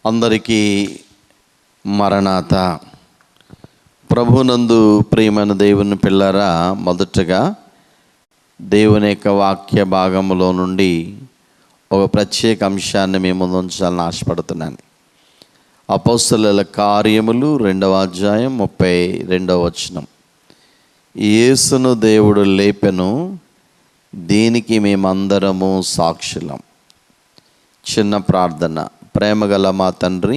అందరికీ మరణాత. ప్రభునందు ప్రియమైన దేవుని పిల్లరా, మొదటగా దేవుని యొక్క వాక్య భాగంలో నుండి ఒక ప్రత్యేక అంశాన్ని మీ ముందు ఉంచాలని ఆశపడుతున్నాను. అపోస్తలుల కార్యములు 2వ అధ్యాయం 32వ వచనం. యేసును దేవుడు లేపెను, దీనికి మేమందరము సాక్షులం. చిన్న ప్రార్థన. ప్రేమగల మా తండ్రి,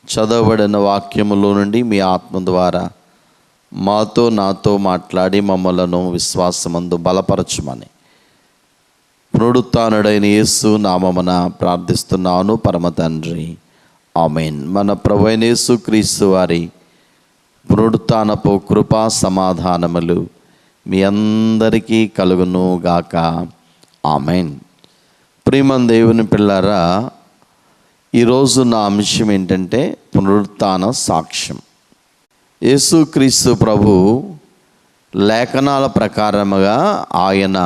చదవబడిన వాక్యములో నుండి మీ ఆత్మ ద్వారా నాతో మాట్లాడి మమ్మలను విశ్వాసమందు బలపరచుమని పునరుత్థానుడైన యేసు నామమున ప్రార్థిస్తున్నాను పరమ తండ్రి, ఆమేన్. మన ప్రభువైన యేసు క్రీస్తు వారి పునరుత్థానపు కృపా సమాధానములు మీ అందరికీ కలుగును గాక, ఆమేన్. ప్రియమైన దేవుని పిల్లారా, ఈరోజు నా అంశం ఏంటంటే పునరుత్థాన సాక్ష్యం. యేసుక్రీస్తు ప్రభు లేఖనాల ప్రకారముగా ఆయన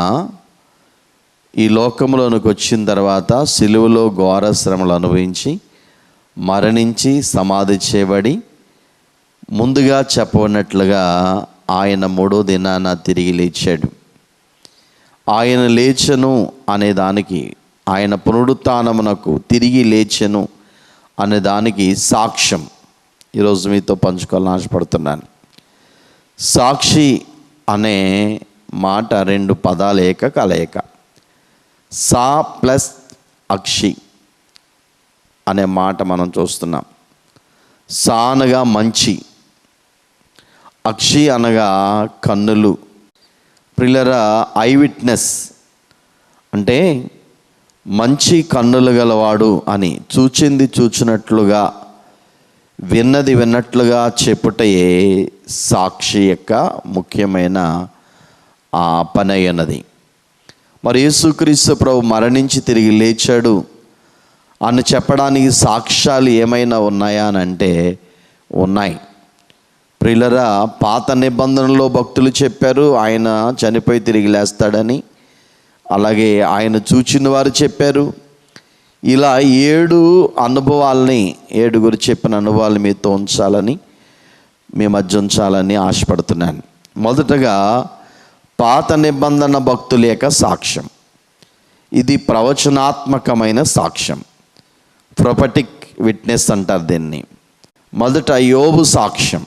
ఈ లోకంలోనికి వచ్చిన తర్వాత సిలువలో ఘోర శ్రమలు అనుభవించి మరణించి సమాధి చేయబడి, ముందుగా చెప్పబడినట్లుగా ఆయన 3వ దినాన తిరిగి లేచాడు. ఆయన లేచెను అనే దానికి, ఆయన పునరుత్థానమునకు తిరిగి లేచెను అనే దానికి సాక్ష్యం ఈరోజు మీతో పంచుకోవాలని ఆశపడుతున్నాను. సాక్షి అనే మాట 2 పదాల కలయిక. సా ప్లస్ అక్షి అనే మాట మనం చూస్తున్నాం. సా అనగా మంచి, అక్షి అనగా కన్నులు. ప్రియులారా, ఐ విట్నెస్ అంటే మంచి కన్నులు గలవాడు అని, చూచింది చూచినట్లుగా విన్నది విన్నట్లుగా చెప్పుటయే సాక్షి యొక్క ముఖ్యమైన పని అయినది. మరి యేసుక్రీస్తు ప్రభు మరణించి తిరిగి లేచాడు అని చెప్పడానికి సాక్ష్యాలు ఏమైనా ఉన్నాయా అని అంటే ఉన్నాయి. ప్రియులరా, పాత నిబంధనలో భక్తులు చెప్పారు ఆయన చనిపోయి తిరిగి లేస్తాడని. అలాగే ఆయన చూచిన వారు చెప్పారు. ఇలా 7 అనుభవాలని, 7 చెప్పిన అనుభవాలు మీతో ఉంచాలని, మీ మధ్య ఉంచాలని ఆశపడుతున్నాను. మొదటగా పాత నిబంధన భక్తుల యొక్క సాక్ష్యం. ఇది ప్రవచనాత్మకమైన సాక్ష్యం, ప్రొఫెటిక్ విట్నెస్ అంటారు దీన్ని. మొదట యోబు సాక్ష్యం.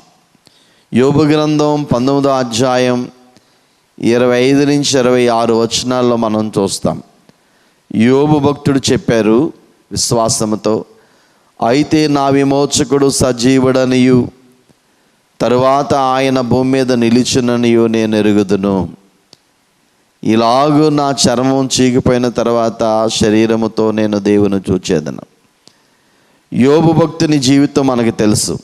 యోబు గ్రంథం 19వ అధ్యాయం 25 నుంచి 26 వచనాల్లో మనం చూస్తాం. యోబు భక్తుడు చెప్పారు విశ్వాసముతో, అయితే నా విమోచకుడు సజీవుడనియు తరువాత ఆయన భూమి మీద నిలిచుననియు నేను ఎరుగుదును. ఇలాగూ నా చర్మం చీకిపోయిన తర్వాత శరీరముతో నేను దేవుని చూచేదను. యోబు భక్తుని జీవితం మనకు తెలుసు.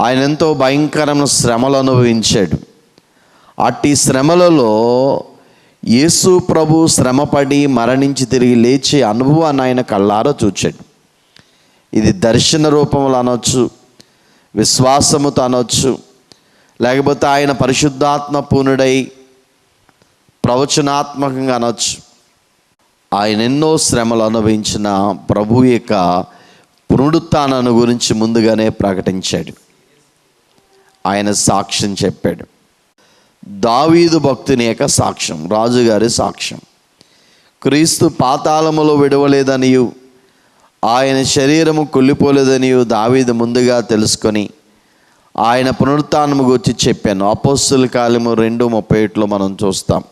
ఆయన ఎంతో భయంకరమైన శ్రమలు అనుభవించాడు. అట్టి శ్రమలలో యేసు ప్రభు శ్రమపడి మరణించి తిరిగి లేచే అనుభవాన్ని ఆయన కళ్ళారా చూచాడు. ఇది దర్శన రూపంలో అనొచ్చు, విశ్వాసముతో అనొచ్చు, లేకపోతే ఆయన పరిశుద్ధాత్మ పూర్ణుడై ప్రవచనాత్మకంగా అనొచ్చు. ఆయన ఎన్నో శ్రమలు అనుభవించిన ప్రభు యొక్క పునరుత్థానాన్ని గురించి ముందుగానే ప్రకటించాడు. ఆయన సాక్ష్యం చెప్పాడు. దావీదు భక్తుని యొక్క సాక్ష్యం, రాజుగారి సాక్ష్యం. క్రీస్తు పాతాళములో విడవలేదనియు ఆయన శరీరము కుళ్ళిపోలేదనియు దావీదు ముందుగా తెలుసుకొని ఆయన పునరుత్థానము గురించి చెప్పాను. అపోస్తలుల కార్యము 2:37 మనం చూస్తాం.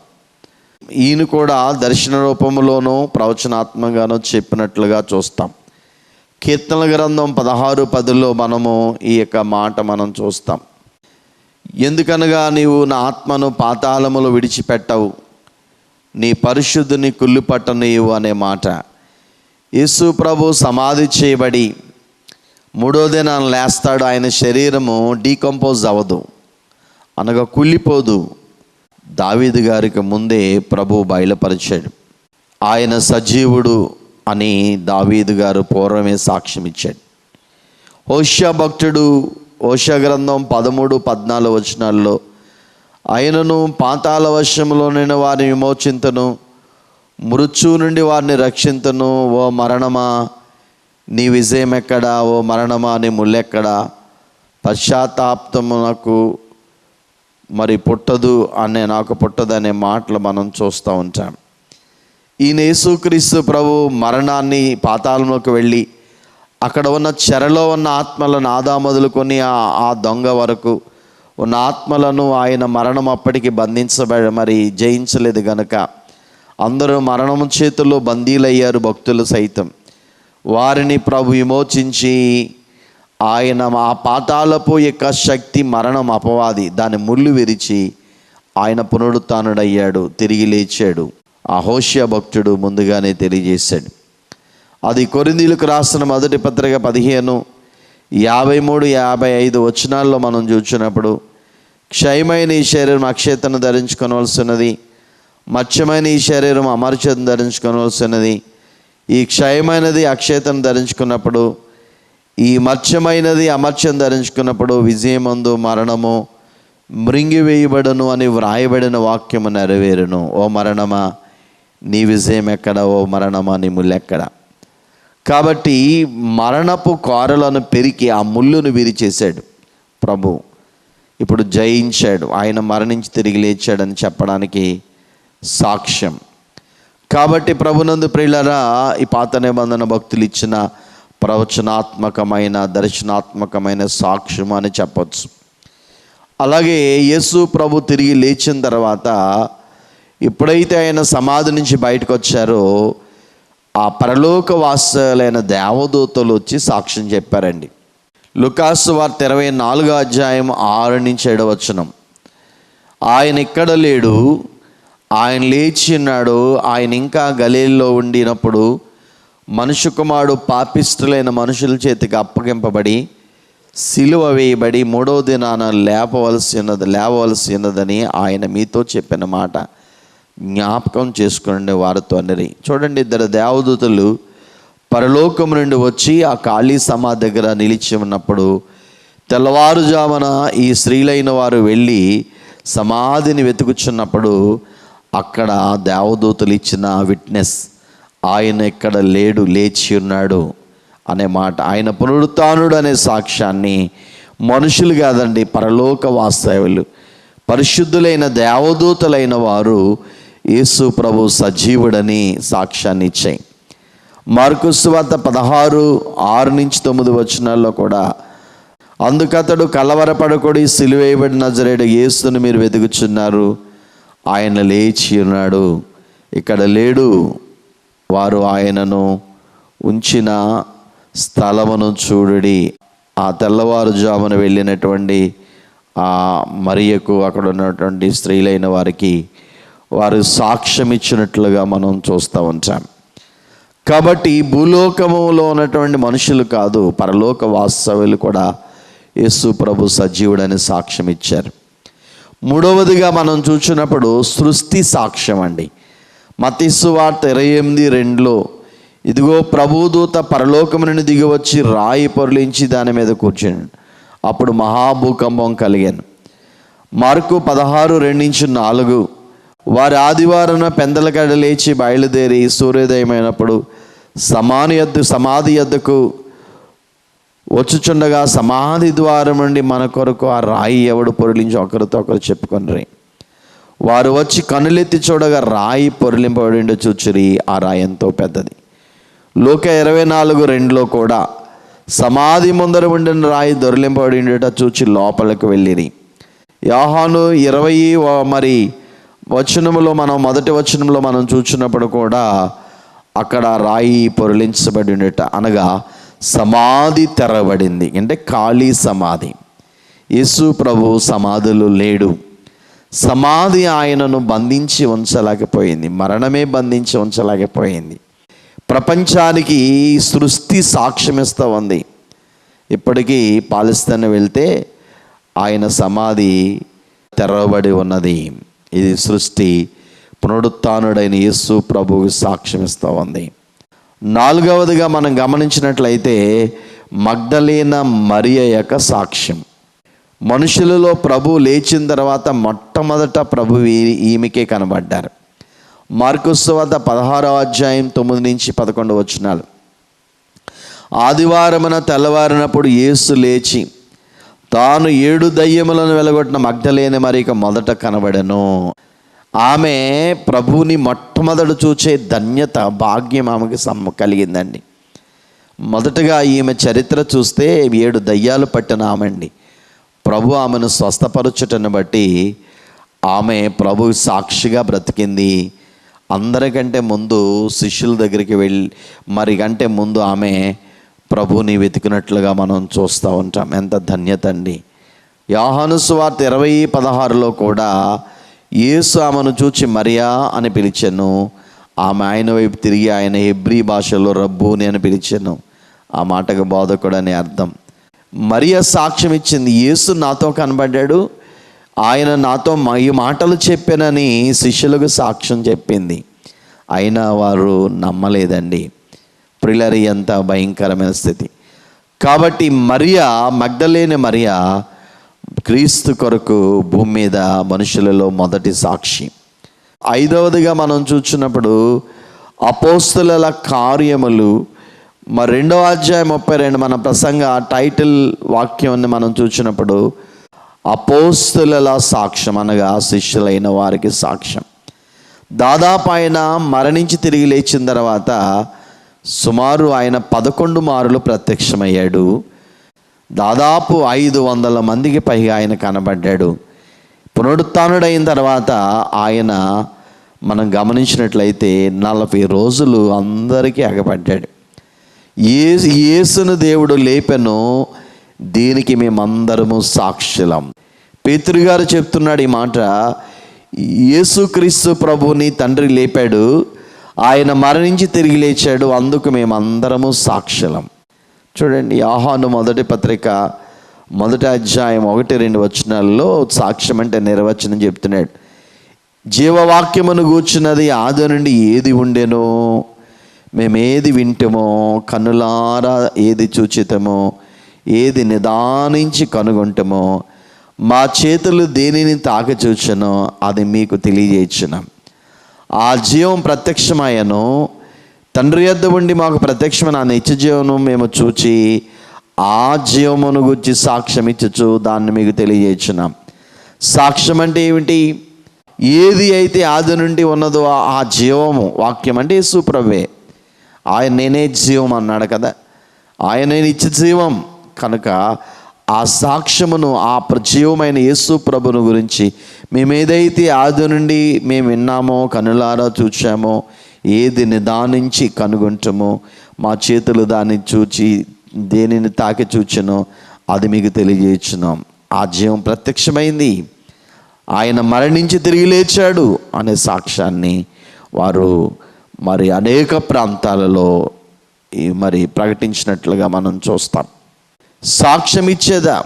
ఈయన కూడా దర్శన రూపంలోనూ ప్రవచనాత్మకంగానూ చెప్పినట్లుగా చూస్తాం. కీర్తనల గ్రంథం 16:10 మనము ఈ యొక్క మాట మనం చూస్తాం. ఎందుకనగా నీవు నా ఆత్మను పాతాళములో విడిచిపెట్టవు, నీ పరిశుద్ధుని కుళ్ళిపట్టనీయు అనే మాట. యేసు ప్రభు సమాధి చేయబడి 3వ దినాన లేస్తాడు. ఆయన శరీరము డీకంపోజ్ అవ్వదు, అనగా కుళ్ళిపోదు. దావీదు గారికి ముందే ప్రభు బయలుపరిచాడు. ఆయన సజీవుడు అని దావీదు గారు పూర్వమే సాక్ష్యం ఇచ్చాడు. హోషేయ భక్తుడు హోషేయ గ్రంథం 13-14 వచనాల్లో, ఆయనను పాతాళ వశములోనైన వారిని విమోచింతను, మృత్యు నుండి వారిని రక్షింతను. ఓ మరణమా నీ విజయం ఎక్కడా, ఓ మరణమా నీ ముళ్ళెక్కడా, పశ్చాత్తాపమునకు మరి పుట్టదు నాకు పుట్టదనే మాటలు మనం చూస్తూ ఉంటాం. ఈయన యేసుక్రీస్తు ప్రభు మరణాన్ని పాతాళంలోకి వెళ్ళి అక్కడ ఉన్న చెరలో ఉన్న ఆత్మలను మొదలుకొని ఆ దొంగ వరకు ఉన్న ఆత్మలను ఆయన మరణం అప్పటికి మరి జయించలేదు గనుక అందరూ మరణం చేతుల్లో బందీలయ్యారు. భక్తులు సైతం వారిని ప్రభు విమోచించి ఆయన ఆ పాతాళపు యొక్క శక్తి, మరణం అపవాది దాని ముళ్ళు విరిచి ఆయన పునరుత్థానుడయ్యాడు, తిరిగి లేచాడు. ఆ హోషేయ భక్తుడు ముందుగానే తెలియజేశాడు. అది కొరింథీయులకు రాసిన మొదటి పత్రిక 15:53-55 వచనాల్లో మనం చూసినప్పుడు, క్షయమైన ఈ శరీరం అక్షయతను ధరించుకోవలసినది, మత్స్యమైన ఈ శరీరం అమర్త్యతను ధరించుకోవలసినది. ఈ క్షయమైనది అక్షయతను ధరించుకున్నప్పుడు, ఈ మత్స్యమైనది అమర్త్యం ధరించుకున్నప్పుడు విజయమందు మరణము మృంగివేయబడును అని వ్రాయబడిన వాక్యము నెరవేరును. ఓ మరణమా నీ విజయం ఎక్కడ, ఓ మరణమా నీ ముళ్ళెక్కడ. కాబట్టి మరణపు కోరలను పెరికి ఆ ముళ్ళును విరిచేశాడు ప్రభు. ఇప్పుడు జయించాడు, ఆయన మరణించి తిరిగి లేచాడని చెప్పడానికి సాక్ష్యం. కాబట్టి ప్రభునందు ప్రియులారా, ఈ పాత నిబంధన భక్తులు ఇచ్చిన ప్రవచనాత్మకమైన దర్శనాత్మకమైన సాక్ష్యం అని చెప్పచ్చు. అలాగే యేసు ప్రభు తిరిగి లేచిన తర్వాత ఎప్పుడైతే ఆయన సమాధి నుంచి బయటకు వచ్చారో ఆ పరలోక వాసులైన దేవదూతలు వచ్చి సాక్ష్యం చెప్పారండి. లూకాసు వార్త 24:6-7 ఆయన ఇక్కడ లేడు, ఆయన లేచి ఉన్నాడు, ఆయన ఇంకా గలీల్లో ఉండినప్పుడు మనుష్య కుమారుడు పాపిష్టులైన మనుషుల చేతికి అప్పగింపబడి సిలువ వేయబడి 3వ దినాన లేవవలసి ఉన్నదని ఆయన మీతో చెప్పిన మాట జ్ఞాపకం చేసుకుని వారితో అన్నరి. చూడండి, 2 దేవదూతలు పరలోకం నుండి వచ్చి ఆ ఖాళీ సమాధి దగ్గర నిలిచి ఉన్నప్పుడు తెల్లవారుజామున ఈ స్త్రీలైన వారు వెళ్ళి సమాధిని వెతుకుచున్నప్పుడు అక్కడ దేవదూతలు ఇచ్చిన విట్నెస్, ఆయన ఇక్కడ లేడు, లేచి ఉన్నాడు అనే మాట. ఆయన పునరుత్థానుడు అనే సాక్ష్యాన్ని మనుషులు కాదండి, పరలోక వాస్తవులు పరిశుద్ధులైన దేవదూతలైన వారు యేసు ప్రభు సజీవుడని సాక్ష్యాన్ని ఇచ్చాయి. మార్కు సువార్త 16:6-9 కూడా, అందుకతడు కలవరపడకుడి, సిలువేయబడిన నజరేయుడు యేసును మీరు వెతుకుచున్నారు, ఆయన లేచి ఉన్నాడు, ఇక్కడ లేడు. వారు ఆయనను ఉంచిన స్థలమును చూడుడి. ఆ తెల్లవారుజామున వెళ్ళినటువంటి ఆ మరియకు అక్కడ ఉన్నటువంటి స్త్రీలైన వారికి వారు సాక్ష్యం ఇచ్చినట్లుగా మనం చూస్తూ ఉంటాం. కాబట్టి భూలోకములో ఉన్నటువంటి మనుషులు కాదు, పరలోక వాస్తవులు కూడా యేసు ప్రభు సజీవుడని సాక్ష్యం ఇచ్చారు. మూడవదిగా మనం చూసినప్పుడు సృష్టి సాక్ష్యం అండి. మత్తయి సువార్త 28:2 ఇదిగో ప్రభుదూత పరలోకము నుండి దిగివచ్చి రాయి పొరలించి దాని మీద కూర్చుని అప్పుడు మహాభూకంపం కలిగాను. మార్కు 16:2-4 వారి ఆదివారం పెందలకడ లేచి బయలుదేరి సూర్యోదయమైనప్పుడు సమాధి యొద్దకు వచ్చుచుండగా సమాధి ద్వారం నుండి మన కొరకు ఆ రాయి ఎవడు పొరలించి ఒకరితో ఒకరు చెప్పుకొనిరి. వారు వచ్చి కనులెత్తి చూడగా రాయి పొరలింపబడి చూచిరి, ఆ రాయి ఎంతో పెద్దది. లూకా 24:2 కూడా సమాధి ముందర ఉండిన రాయి దొరిలింపబడిట చూచి లోపలికి వెళ్ళిరి. యోహాను 20 వచనములో మనం మొదటి వచనంలో మనం చూసినప్పుడు కూడా అక్కడ రాయి పొరలించబడి ఉండేట, అనగా సమాధి తెరబడింది, అంటే ఖాళీ సమాధి. యేసు ప్రభు సమాధులు లేడు. సమాధి ఆయనను బంధించి ఉంచలేకపోయింది, మరణమే బంధించి ఉంచలేకపోయింది. ప్రపంచానికి సృష్టి సాక్ష్యమిస్తూ ఉంది. ఇప్పటికీ పాలస్తీనా వెళ్తే ఆయన సమాధి తెరవబడి ఉన్నది. ఇది సృష్టి పునరుత్థానుడైన యేసు ప్రభువుకి సాక్ష్యమిస్తూ ఉంది. 4వదిగా మనం గమనించినట్లయితే మగ్దలేన మరియ యొక్క సాక్ష్యం. మనుషులలో ప్రభు లేచిన తర్వాత మొట్టమొదట ప్రభు ఈమెకే కనబడ్డారు. మార్కు సువార్త 16:9-11 ఆదివారమున తెల్లవారినప్పుడు యేసు లేచి తాను 7 దయ్యములను వెలగొట్టిన మగ్దలేనే మరియకు మొదట కనబడెను. ఆమె ప్రభువుని మొట్టమొదట చూచే ధన్యత, భాగ్యం ఆమెకి కలిగిందండి. మొదటగా ఈమె చరిత్ర చూస్తే 7 దయ్యాలు పట్టిన ఆమె అండి. ప్రభు ఆమెను స్వస్థపరచుటను బట్టి ఆమె ప్రభు సాక్షిగా బ్రతికింది. అందరికంటే ముందు శిష్యుల దగ్గరికి వెళ్ళి కంటే ముందు ఆమె ప్రభుని వెతికినట్లుగా మనం చూస్తూ ఉంటాం. ఎంత ధన్యత అండి. యోహాను సువార్త 20:16లో కూడా యేసు ఆమెను చూచి మరియా అని పిలిచెను. ఆమె ఆయన వైపు తిరిగి ఆయన హెబ్రీ భాషలో రబ్బూని అని పిలిచెను. ఆ మాటకు బోధకుడు అని అర్థం. మరియా సాక్ష్యం ఇచ్చింది, యేసు నాతో కనబడ్డాడు, ఆయన నాతో ఈ మాటలు చెప్పానని శిష్యులకు సాక్ష్యం చెప్పింది. అయినా వారు నమ్మలేదండి. ప్రియులారా, ఎంత భయంకరమైన స్థితి. కాబట్టి మరియా, మగ్దలేనే మరియా క్రీస్తు కొరకు భూమి మీద మనుషులలో మొదటి సాక్షి. 5వదిగా మనం చూసినప్పుడు అపోస్తలుల కార్యములు 2వ అధ్యాయం 32 మన ప్రసంగ టైటిల్ వాక్యాన్ని మనం చూసినప్పుడు అపోస్తలుల సాక్ష్యం అనగా శిష్యులైన వారికి సాక్ష్యం. దాదాపు ఆయన మరణించి తిరిగి లేచిన తర్వాత సుమారు ఆయన 11 మారులు ప్రత్యక్షమయ్యాడు. దాదాపు 500 మందికి పైగా ఆయన కనబడ్డాడు. పునరుత్థానుడైన తర్వాత ఆయన మనం గమనించినట్లయితే 40 రోజులు అందరికీ అగపడ్డాడు. యేసును దేవుడు లేపెను, దీనికి మేమందరము సాక్షులం. పేతురు గారు చెప్తున్నాడు ఈ మాట. యేసుక్రీస్తు ప్రభుని తండ్రి లేపాడు, ఆయన మరణించి తిరిగి లేచాడు, అందుకు మేమందరము సాక్షులం. చూడండి, యోహాను మొదటి పత్రిక 1వ అధ్యాయం 1-2 వచనాల్లో సాక్ష్యం అంటే నిర్వచనం చెప్తున్నాడు. జీవవాక్యమును గూర్చున్నది ఆది నుండి ఏది ఉండెనో, మేమేది వింటమో, కన్నులారా ఏది చూచితమో, ఏది నిదానించి కనుగొంటమో, మా చేతులు దేనిని తాకి చూచెనో అది మీకు తెలియజేయుచున్నాం. ఆ జీవం ప్రత్యక్షమయ్యను, తండ్రి యొద్ద ఉండి మాకు ప్రత్యక్షమైన ఆ నిత్య జీవము మేము చూచి ఆ జీవమును గురించి సాక్ష్యం ఇచ్చుచు దాన్ని మీకు తెలియజేయుచున్నాం. సాక్ష్యం అంటే ఏమిటి? ఏది అయితే ఆది నుండి ఉన్నదో ఆ జీవము, వాక్యం అంటే యేసు ప్రభువే. ఆయన నేనే జీవం అన్నాడు కదా, ఆయనే నిత్య జీవం. కనుక ఆ సాక్ష్యమును, ఆ జీవమైన యేసు ప్రభును గురించి మేమేదైతే ఆది నుండి మేము విన్నామో, కనులారా చూచామో, ఏది నిదానించి కనుగొంటామో, మా చేతులు దాన్ని చూచి దేనిని తాకి చూచెనో అది మీకు తెలియజేయుచున్నాం. ఆ జీవం ప్రత్యక్షమైంది, ఆయన మరణించి తిరిగి లేచాడు అనే సాక్ష్యాన్ని వారు అనేక ప్రాంతాలలో ప్రకటించినట్లుగా మనం చూస్తాం. సాక్ష్యం ఇచ్చేదా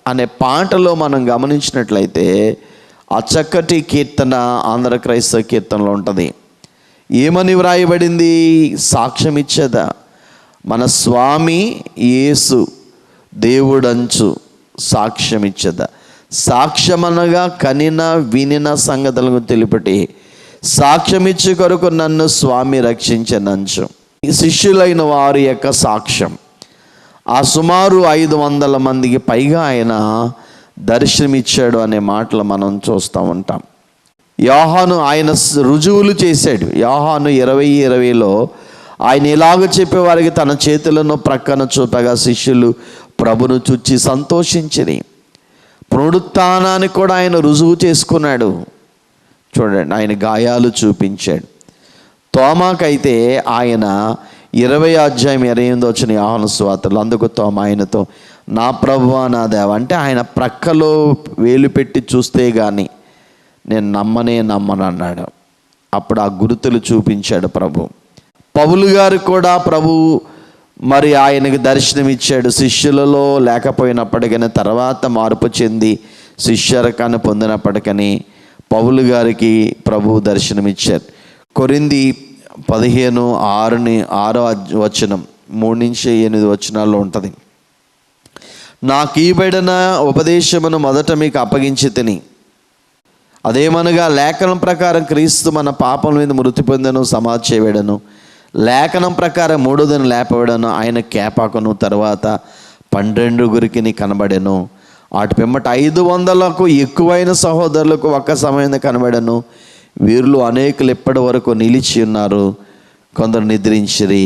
అనే పాటలో మనం గమనించినట్లయితే ఆ చక్కటి కీర్తన ఆంధ్ర క్రైస్తవ కీర్తనలో ఉంటుంది. ఏమని వ్రాయబడింది? సాక్ష్యం ఇచ్చేదా. మన స్వామి యేసు దేవుడంచు సాక్ష్యం ఇచ్చేదా. సాక్ష్యమనగా కనిన వినిన సంగతులను తెలుపటి, సాక్ష్యమిచ్చు కొరకు నన్ను స్వామి రక్షించనంచు. శిష్యులైన వారి యొక్క సాక్ష్యం. ఆ సుమారు 500 మందికి పైగా ఆయన దర్శనమిచ్చాడు అనే మాటలు మనం చూస్తూ ఉంటాం. యోహాను ఆయన రుజువులు చేశాడు. యోహాను 20:20లో ఆయన ఇలాగ చెప్పేవారికి తన చేతులను ప్రక్కన చూపగా శిష్యులు ప్రభును చూచి సంతోషించిరి. పునరుత్థానాన్ని కూడా ఆయన రుజువు చేసుకున్నాడు. చూడండి, ఆయన గాయాలు చూపించాడు. తోమాకైతే ఆయన 20వ అధ్యాయం 28 వచ్చిన యోహాను సువార్తలో, అందుకు తోమా ఆయనతో నా ప్రభువా నా దేవా అంటే ఆయన ప్రక్కలో వేలు పెట్టి చూస్తే కానీ నేను నమ్మనన్నాడు. అప్పుడు ఆ గుర్తులు చూపించాడు ప్రభు. పౌలు గారు కూడా ప్రభు ఆయనకి దర్శనం ఇచ్చాడు. శిష్యులలో లేకపోయినప్పటికీ తర్వాత మార్పు చెంది శిష్యరకాన్ని పొందినప్పటికీ పౌలు గారికి ప్రభు దర్శనమిచ్చారు. కొరింథీ 15:6 వచనం 3-8 వచనాల్లో ఉంటుంది. నాకు ఈబడిన ఉపదేశమును మొదట మీకు అప్పగించి తిని, అదేమనగా లేఖనం ప్రకారం క్రీస్తు మన పాపం మీద మృతి పొందెను, సమాధి చేయబడెను, లేఖనం ప్రకారం 3వ దినం లేపబడను. ఆయన కేపాకును తర్వాత 12 కనబడెను. వాటి పిమ్మట 500కు ఎక్కువైన సహోదరులకు ఒక్క సమయం కనబడెను. వీరిలో అనేకులు ఇప్పటి వరకు నిలిచి ఉన్నారు, కొందరు నిద్రించిరి.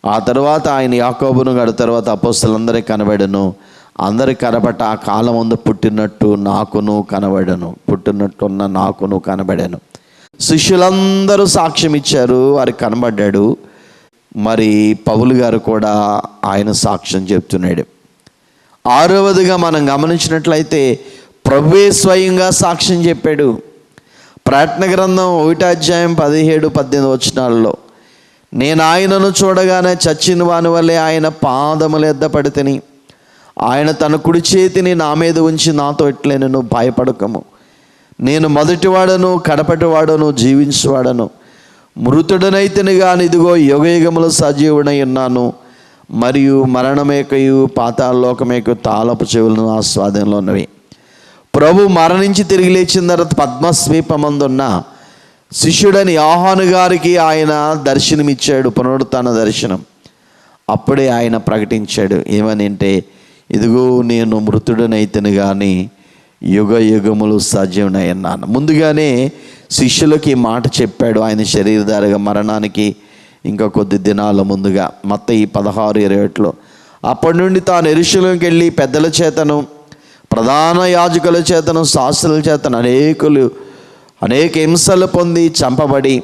ఆ తర్వాత ఆయన యాకోబును గడు తర్వాత అపోస్తలులందరికీ కనబడెను. అందరి కనబట ఆ కాలం ముందు పుట్టినట్టున్న నాకును కనబడాను. శిష్యులందరూ సాక్ష్యం ఇచ్చారు, వారికి కనబడ్డాడు. మరి పౌలు గారు కూడా ఆయన సాక్ష్యం చెప్తున్నాడు. 6వదిగా మనం గమనించినట్లయితే ప్రభువే స్వయంగా సాక్ష్యం చెప్పాడు. ప్రకటన గ్రంథం 1:17-18 వచనాల్లో, నేను ఆయనను చూడగానే చచ్చిన వాని వల్లే ఆయన పాదముల యొద్ద పడితిని. ఆయన తన కుడి చేతిని నా మీద ఉంచి నాతో ఇట్లనెను, భయపడకము, నేను మొదటివాడను కడపటివాడను జీవించువాడను, మృతుడనైతిని గాని ఇదిగో యుగయుగములు సజీవుడై ఉన్నాను, మరియు మరణమేకయు పాతాళలోకమేకయు తాళపు చెవులను ఆ స్వాధీనంలో ఉన్నవి. ప్రభు మరణించి తిరిగి లేచిన తర్వాత పద్మస్వీపమందున్న శిష్యుడని యోహాను గారికి ఆయన దర్శనమిచ్చాడు, పునరుత్థాన దర్శనం. అప్పుడే ఆయన ప్రకటించాడు ఏమని అంటే, ఇదిగో నేను మృతుడనైతిని కానీ యుగయుగములు సజీవుడై ఉన్నాను. ముందుగానే శిష్యులకి మాట చెప్పాడు ఆయన శరీరధారిగా మరణానికి ఇంకా కొద్ది దినాల ముందుగా. మత్తయి 16:28. అప్పటి నుండి తాను యెరూషలేముకి వెళ్ళి పెద్దల చేతను ప్రధాన యాజకుల చేతను శాస్త్రుల చేతను అనేక హింసలు పొంది చంపబడి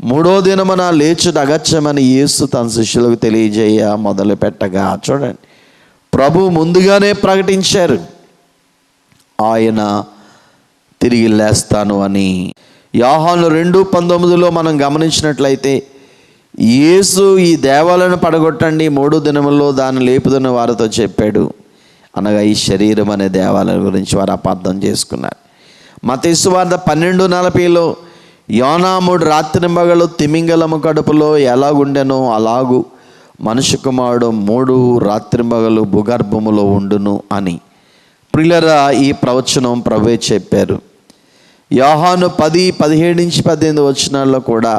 3వ దినమున లేచుట అగత్యమని యేసు తన శిష్యులకు తెలియజేయ మొదలు పెట్టగా, చూడండి, ప్రభు ముందుగానే ప్రకటించారు ఆయన తిరిగి లేస్తాను అని. యోహాను 2:19 మనం గమనించినట్లయితే, యేసు ఈ దేవాలను పడగొట్టండి, 3 దినముల్లో దాన్ని లేపుదని వారితో చెప్పాడు. అనగా ఈ శరీరం అనే దేవాలయం గురించి వారు అపార్థం చేసుకున్నారు. మత్తయి సువార్త 12:40 యోనా 3 రాత్రింబగళ్ళు తిమింగలము కడుపులో ఎలాగుండెనో అలాగూ మనుష్య కుమారుడు 3 రాత్రింబగళ్ళు భూగర్భములో ఉండును అని. ప్రియులారా, ఈ ప్రవచనం ప్రభువే చెప్పారు. యోహాను 10:17-18 వచనాల్లో కూడా,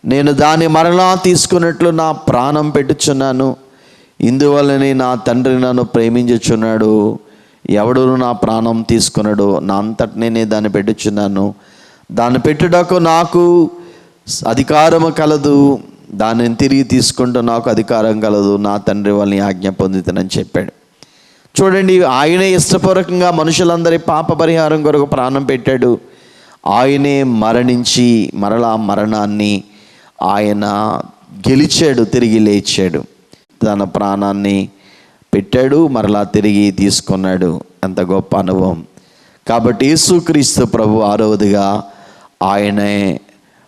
నేను దాని మరలా తీసుకున్నట్లు నా ప్రాణం పెట్టుచున్నాను, ఇందువల్లనే నా తండ్రి నన్ను ప్రేమించుచున్నాడు, ఎవడును నా ప్రాణం తీసుకున్నాడు, నా అంతటి నేనే దాన్ని పెట్టుచున్నాను, దాన్ని పెట్టుటకు నాకు అధికారము కలదు, దానిని తిరిగి తీసుకుంటూ నాకు అధికారం కలదు, నా తండ్రి వాళ్ళని ఆజ్ఞ పొందుతానని చెప్పాడు. చూడండి, ఆయనే ఇష్టపూర్వకంగా మనుషులందరి పాప పరిహారం కొరకు ప్రాణం పెట్టాడు. ఆయనే మరణించి మరలా మరణాన్ని ఆయన గెలిచాడు, తిరిగి లేచాడు, తన ప్రాణాన్ని పెట్టాడు, మరలా తిరిగి తీసుకున్నాడు. ఎంత గొప్ప అనుభవం. కాబట్టి యేసుక్రీస్తు ప్రభు 6వదిగా ఆయనే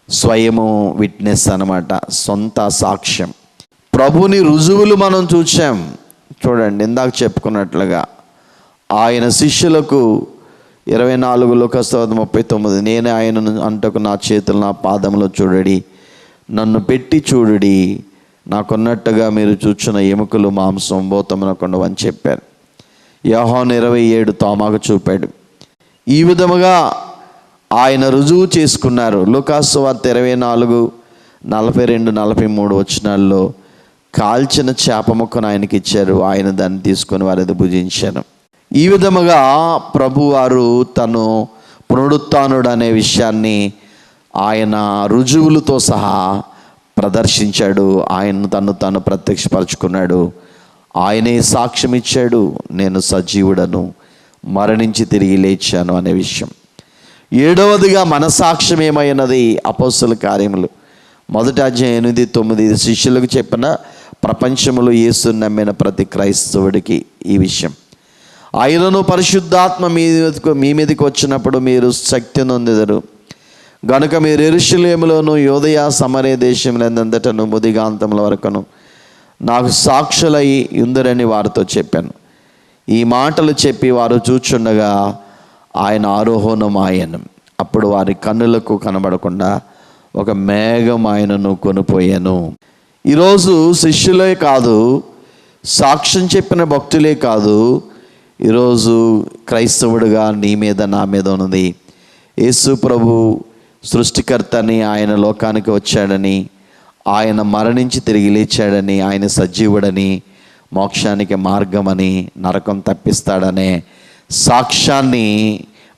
స్వయము విట్నెస్ అన్నమాట, సొంత సాక్ష్యం. ప్రభుని రుజువులు మనం చూసాం. చూడండి, ఇందాక చెప్పుకున్నట్లుగా ఆయన శిష్యులకు 24 లూకాసు 39, నేనే ఆయనను అంటకు నా చేతులు నా పాదములో చూడడి, నన్ను పెట్టి చూడుడి, నాకున్నట్టుగా మీరు చూచున్న ఎముకలు మాంసం భూతమునకుండవు అని చెప్పారు. యోహాను 27 తోమాకు చూపాడు. ఈ విధముగా ఆయన రుజువు చేసుకున్నారు. లూకాసు వార్త 24:42-43 వచనాల్లో కాల్చిన చేప ముక్కను ఆయనకి ఇచ్చారు, ఆయన దాన్ని తీసుకొని వారిది భుజించారు. ఈ విధముగా ప్రభువారు తను పునరుత్థానుడు అనే విషయాన్ని ఆయన రుజువులతో సహా ప్రదర్శించాడు. ఆయన తను ప్రత్యక్షపరచుకున్నాడు. ఆయనే సాక్ష్యం ఇచ్చాడు, నేను సజీవుడను, మరణించి తిరిగి లేచాను అనే విషయం. 7వదిగా మన సాక్ష్యం ఏమైనది? అపోస్తల కార్యములు 1:8-9 శిష్యులకు చెప్పిన ప్రపంచములో యేసుని నమ్మిన ప్రతి క్రైస్తవుడికి ఈ విషయం. ఆయనను పరిశుద్ధాత్మ మీ మీదకి వచ్చినప్పుడు మీరు శక్తి నొందెదరు గనుక మీరు యెరూషలేములోను యూదయ సమరయ దేశములందంతటను ముదిగాంతముల వరకును నాకు సాక్షులై ఉందరని వారితో చెప్పాను. ఈ మాటలు చెప్పి వారు చూచుండగా ఆయన ఆరోహణం ఆయను. అప్పుడు వారి కన్నులకు కనబడకుండా ఒక మేఘం ఆయనను కొనిపోయాను. ఈరోజు శిష్యులే కాదు, సాక్ష్యం చెప్పిన భక్తులే కాదు, ఈరోజు క్రైస్తవుడిగా నీ మీద నా మీద ఉన్నది. యేసు ప్రభు సృష్టికర్తని, ఆయన లోకానికి వచ్చాడని, ఆయన మరణించి తిరిగి లేచాడని, ఆయన సజీవుడని, మోక్షానికి మార్గమని, నరకం తప్పిస్తాడనే సాక్ష్యాన్ని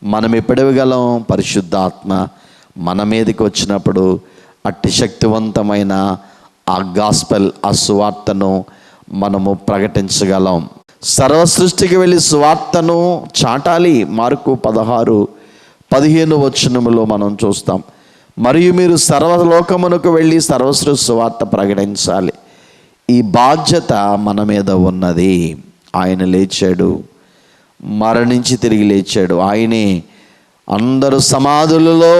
మనం ఎప్పుడు ఇవ్వగలం? పరిశుద్ధాత్మ మన మీదకి వచ్చినప్పుడు అట్టి శక్తివంతమైన ఆ గాస్పెల్, ఆ సువార్తను మనము ప్రకటించగలం. సర్వ సృష్టికి వెళ్ళి సువార్తను చాటాలి. మార్కు 16:15 వచనములో మనం చూస్తాం. మరియు మీరు సర్వలోకమునకు వెళ్ళి సర్వసృష్టి సువార్త ప్రకటించాలి. ఈ బాధ్యత మన మీద ఉన్నది. ఆయన లేచాడు, మరణించి తిరిగి లేచాడు. ఆయనే అందరూ సమాధులలో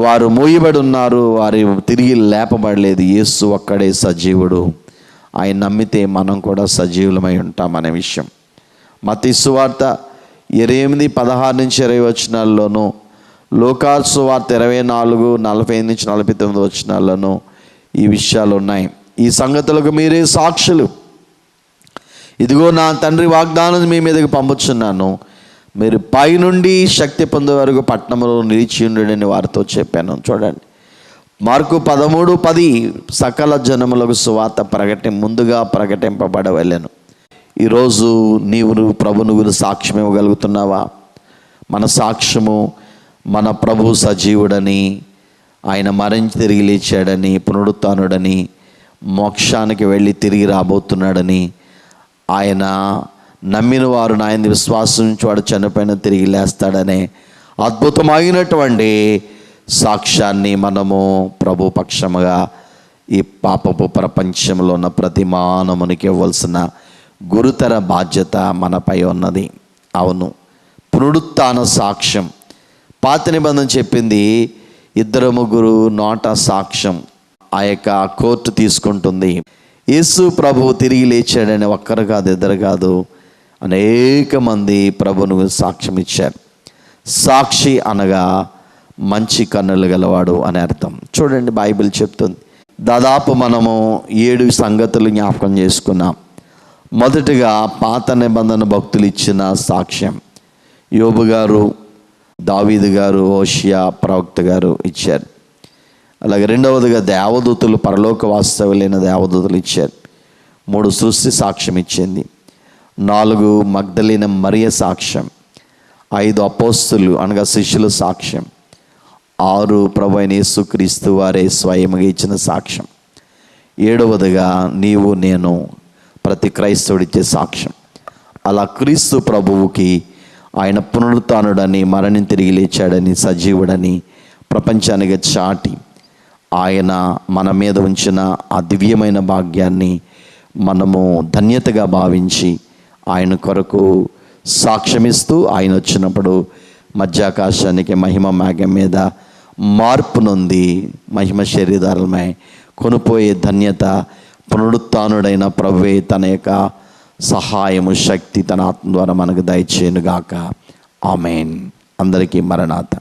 వారు మూయబడి ఉన్నారు, వారు తిరిగి లేపబడలేదు. యేసు ఒక్కడే సజీవుడు. ఆయన నమ్మితే మనం కూడా సజీవులమై ఉంటామనే విషయం మత్తయి సువార్త 8:16-20 వచనాల్లోనూ, లూకా సువార్త 24:45-49 వచనాల్లోనూ ఈ విషయాలు ఉన్నాయి. ఈ సంగతులకు మీరే సాక్షులు. ఇదిగో నా తండ్రి వాగ్దానం మీ మీదకి పంపుచున్నాను. మీరు పైనుండి శక్తి పొందే వరకు పట్టణంలో నిలిచి ఉండడని వారితో చెప్పాను. చూడండి, మార్కు 13:10 సకల జనములకు సువార్త ముందుగా ప్రకటింపబడవలెను. ఈరోజు నీవు ప్రభువు గురించి సాక్ష్యం ఇవ్వగలుగుతున్నావా? మన సాక్ష్యము మన ప్రభు సజీవుడని, ఆయన మరణించి తిరిగి లేచాడని, పునరుత్థానుడని, మోక్షానికి వెళ్ళి తిరిగి రాబోతున్నాడని, ఆయన నమ్మిన వారు ఆయన విశ్వాసం నుంచి వాడు చనిపోయిన తిరిగి లేస్తాడనే అద్భుతమైనటువంటి సాక్ష్యాన్ని మనము ప్రభు పక్షముగా ఈ పాపపు ప్రపంచంలో ఉన్న ప్రతి మానవునికి ఇవ్వాల్సిన గురుతర బాధ్యత మనపై ఉన్నది. అవును, పునరుత్థాన సాక్ష్యం. పాత నిబంధన చెప్పింది 2-3 నోట సాక్ష్యం ఆ యొక్క కోర్టు తీసుకుంటుంది. యేసు ప్రభువు తిరిగి లేచాడని ఒక్కరు కాదు, ఇద్దరు కాదు, అనేక మంది ప్రభువును సాక్ష్యం ఇచ్చారు. సాక్షి అనగా మంచి కన్నులు గలవాడు అని అర్థం. చూడండి, బైబిల్ చెప్తుంది. దాదాపు మనము 7 సంగతులు జ్ఞాపకం చేసుకున్నాం. మొదటిగా పాత నిబంధన భక్తులు ఇచ్చిన సాక్ష్యం. యోబు గారు, దావీదు గారు, హోషియా ప్రవక్త గారు ఇచ్చారు. అలాగే రెండవదిగా దేవదూతలు, పరలోక వాస్తవులైన దేవదూతలు ఇచ్చారు. 3 సృష్టి సాక్ష్యం ఇచ్చింది. 4 మగ్దలేన మరియ సాక్ష్యం. 5 అపోస్తులు అనగా శిష్యుల సాక్ష్యం. 6 ప్రభు అయిన యేసుక్రీస్తు వారే స్వయంగా ఇచ్చిన సాక్ష్యం. 7వదిగా నీవు నేను ప్రతి క్రైస్తవుడిచ్చే సాక్ష్యం. అలా క్రీస్తు ప్రభువుకి ఆయన పునరుత్థానుడని, మరణించి తిరిగి లేచాడని, సజీవుడని ప్రపంచానికి చాటి ఆయన మన మీద ఉంచిన ఆ దివ్యమైన భాగ్యాన్ని మనము ధన్యతగా భావించి ఆయన కొరకు సాక్ష్యమిస్తూ ఆయన వచ్చినప్పుడు మధ్యాకాశానికి మహిమ మేఘం మీద మార్పు నొంది మహిమ శరీరాలమై కొనిపోయే ధన్యత పునరుత్థానుడైన ప్రభువే తన యొక్క సహాయము, శక్తి తన ఆత్మ ద్వారా మనకు దయచేయునుగాక. ఆమేన్. అందరికీ మరణాత.